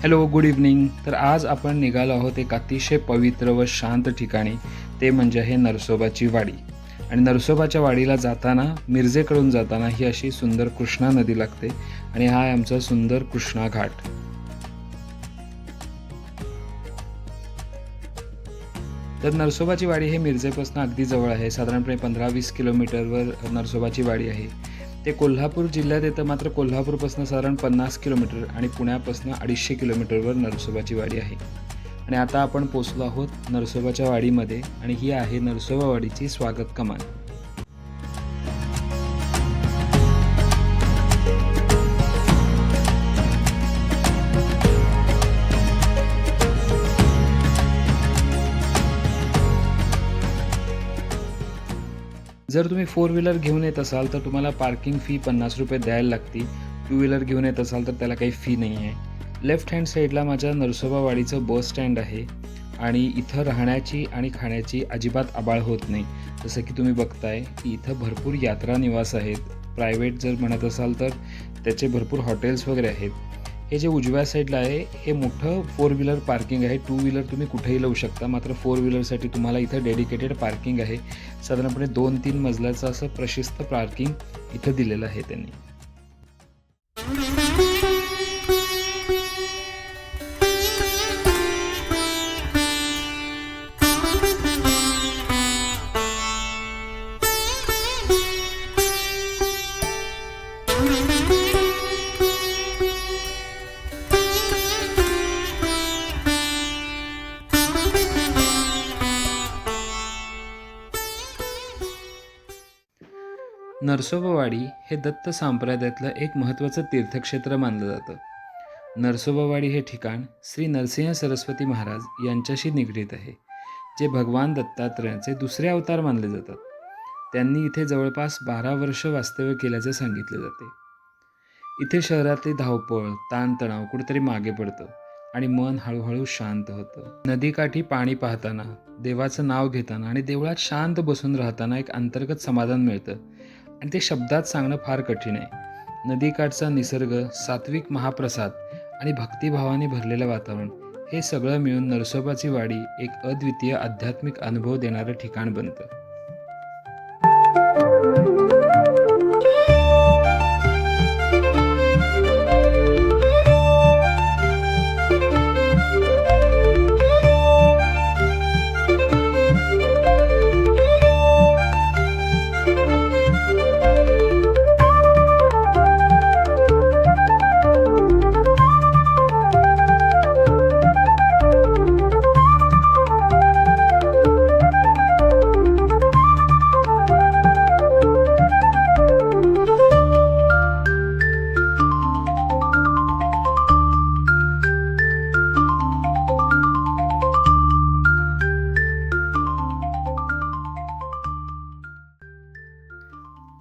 Hello, good evening. तर आज आपण निघालो आहोत एक अतिशय पवित्र व शांत ठिकाणी, ते म्हणजे आहे नरसोबाची वाडी. आणि नरसोबाच्या वाडीला जाताना, मिरजेकडून जाताना ही अशी सुंदर कृष्णा नदी लागते आणि हा आहे आमचा सुंदर कृष्णा घाट. तर नरसोबाची वाडी हे मिरजेपासून अगदी जवळ आहे. साधारणपणे 15-20 किलोमीटरवर नरसोबाची वाडी आहे. ते कोल्हापूर जिल्ह्यात येतं, मात्र कोल्हापूरपासून साधारण 50 किलोमीटर आणि पुण्यापासून 250 किलोमीटरवर नरसोबाची वाडी आहे. आणि आता आपण पोचलो आहोत नरसोबाच्या वाडीमध्ये आणि ही आहे नरसोबा वाडीची स्वागत कमान. जर तुम्ही 4 व्हीलर घेऊन येत असाल तर तुम्हाला पार्किंग फी 50 रुपये द्यायला लागते. 2 व्हीलर घेऊन येत असाल तर त्याला काही फी नाही आहे. लेफ्ट हँड साईडला माझ्या नरसोबा वाडीचं बस स्टँड आहे आणि इथं राहण्याची आणि खाण्याची अजिबात आबाळ होत नाही. जसं की तुम्ही बघताय की इथं भरपूर यात्रा निवास आहेत. प्रायव्हेट जर म्हणत असाल तर त्याचे भरपूर हॉटेल्स वगैरे आहेत. हे जे उजव्या साईडला आहे हे मोठं 4 व्हीलर पार्किंग आहे. 2 व्हीलर तुम्ही कुठेही लावू शकता, मात्र 4 व्हीलरसाठी तुम्हाला इथं डेडिकेटेड पार्किंग आहे. साधारणपणे 2-3 मजल्याचं असं प्रशस्त पार्किंग इथं दिलेलं आहे त्यांनी. नरसोबावाडी हे दत्त संप्रदायातलं एक महत्त्वाचं तीर्थक्षेत्र मानलं जातं. नरसोबावाडी हे ठिकाण श्री नरसिंह सरस्वती महाराज यांच्याशी निगडीत आहे, जे भगवान दत्तात्रयाचे दुसरे अवतार मानले जातात. त्यांनी इथे जवळपास 12 वर्ष वास्तव्य केल्याचे सांगितले जाते. इथे शहरातली धावपळ, ताणतणाव कुठेतरी मागे पडतं आणि मन हळूहळू शांत होतं. नदीकाठी पाणी पाहताना, देवाचं नाव घेताना आणि देवळात शांत बसून राहताना एक अंतर्गत समाधान मिळतं आणि ते शब्दात सांगणं फार कठीण आहे. नदीकाठचा निसर्ग, सात्विक महाप्रसाद आणि भक्तिभावाने भरलेलं वातावरण हे सगळं मिळून नरसोबाची वाडी एक अद्वितीय आध्यात्मिक अनुभव देणारं ठिकाण बनतं.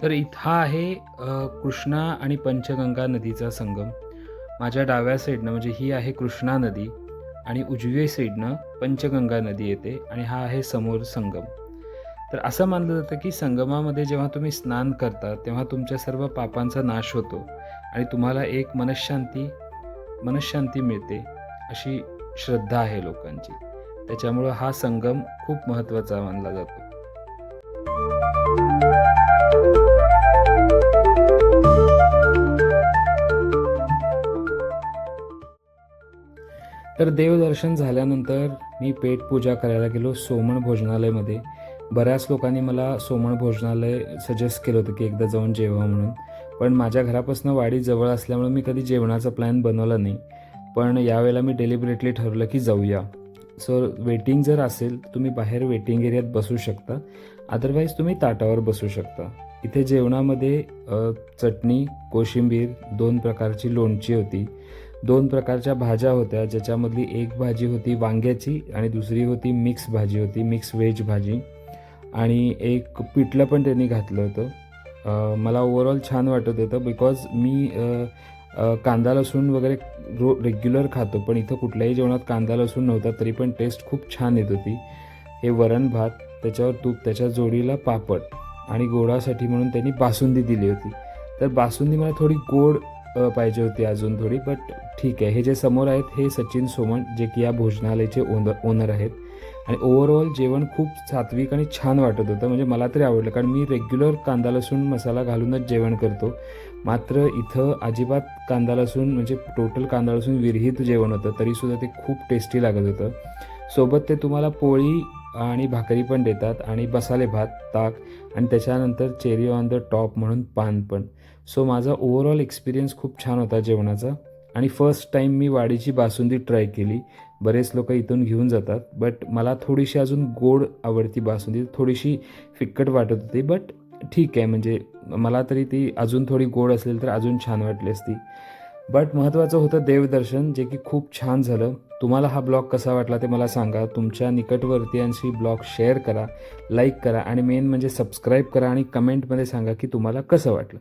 तर हा आहे कृष्णा आणि पंचगंगा नदीचा संगम. माझ्या डाव्या साईडनं म्हणजे ही आहे कृष्णा नदी आणि उजव्या साईडनं पंचगंगा नदी येते आणि हा आहे समोर संगम. तर असं मानलं जातं की संगमामध्ये जेव्हा तुम्ही स्नान करता तेव्हा तुमच्या सर्व पापांचा नाश होतो आणि तुम्हाला एक मनःशांती मिळते, अशी श्रद्धा आहे लोकांची. त्याच्यामुळं हा संगम खूप महत्त्वाचा मानला जातो. तर देवदर्शन झाल्यानंतर मी पेट पूजा करायला गेलो सोमण भोजनालयमध्ये. बऱ्याच लोकांनी मला सोमण भोजनालय सजेस्ट केलं होतं की एकदा जाऊन जेवा म्हणून, पण माझ्या घरापासून वाडी जवळ असल्यामुळे मी कधी जेवणाचा प्लॅन बनवला नाही. पण यावेळेला मी डेलिबरेटली ठरवलं की जाऊया. सो वेटिंग जर असेल तुम्ही बाहेर वेटिंग एरियात बसू शकता, अदरवाईज तुम्ही ताटावर बसू शकता. इथे जेवणामध्ये चटणी, कोशिंबीर, 2 प्रकारची लोणची होती, 2 प्रकारच्या भाज्या होत्या, ज्याच्यामधली एक भाजी होती वांग्याची आणि दुसरी होती मिक्स भाजी होती, मिक्स व्हेज भाजी, आणि एक पिठलं पण त्यांनी घातलं होतं. मला ओव्हरऑल छान वाटत होतं बिकॉज मी कांदा लसूण वगैरे रेग्युलर खातो, पण इथं कुठल्याही जेवणात कांदा लसूण नव्हता, तरी पण टेस्ट खूप छान येत होती. हे वरण भात, त्याच्यावर तूप, त्याच्या जोडीला पापड आणि गोडासाठी म्हणून त्यांनी बासुंदी दिली होती. तर बासुंदी मला थोडी गोड पाहिजे होती अजून थोडी, बट ठीक आहे. हे जे समोर आहेत हे सचिन सोमण, जे की या भोजनालयाचे ओनर आहेत. आणि ओव्हरऑल जेवण खूप सात्विक आणि छान वाटत होतं, म्हणजे मला तरी आवडलं, कारण मी रेग्युलर कांदा लसूण मसाला घालूनच जेवण करतो. मात्र इथं अजिबात कांदा लसूण, म्हणजे टोटल कांदा लसूण विरहित जेवण होतं, तरीसुद्धा ते खूप टेस्टी लागत होतं. सोबत ते तुम्हाला पोळी आणि भाकरी पण देतात आणि मसाले भात, ताक आणि त्याच्यानंतर चेरी ऑन द टॉप म्हणून पान पण. सो माझा ओव्हरऑल एक्सपिरियन्स खूप छान होता जेवणाचा. आणि फर्स्ट टाईम मी वाडीची बासुंदी ट्राय केली. बरेच लोक इथून घेऊन जातात, बट मला थोडीशी अजून गोड आवडती बासुंदी. थोडीशी फिक्कट वाटत होती, बट ठीक आहे, म्हणजे मला तरी ती अजून थोडी गोड असेल तर अजून छान वाटली असती. बट महत्त्वाचं होतं देवदर्शन, जे की खूप छान झालं. तुम्हाला हा ब्लॉग कसा वाटला ते मला सांगा. तुमच्या निकटवर्तीयांशी ब्लॉग शेअर करा, लाईक करा आणि मेन म्हणजे सबस्क्राईब करा आणि कमेंटमध्ये सांगा की तुम्हाला कसं वाटलं.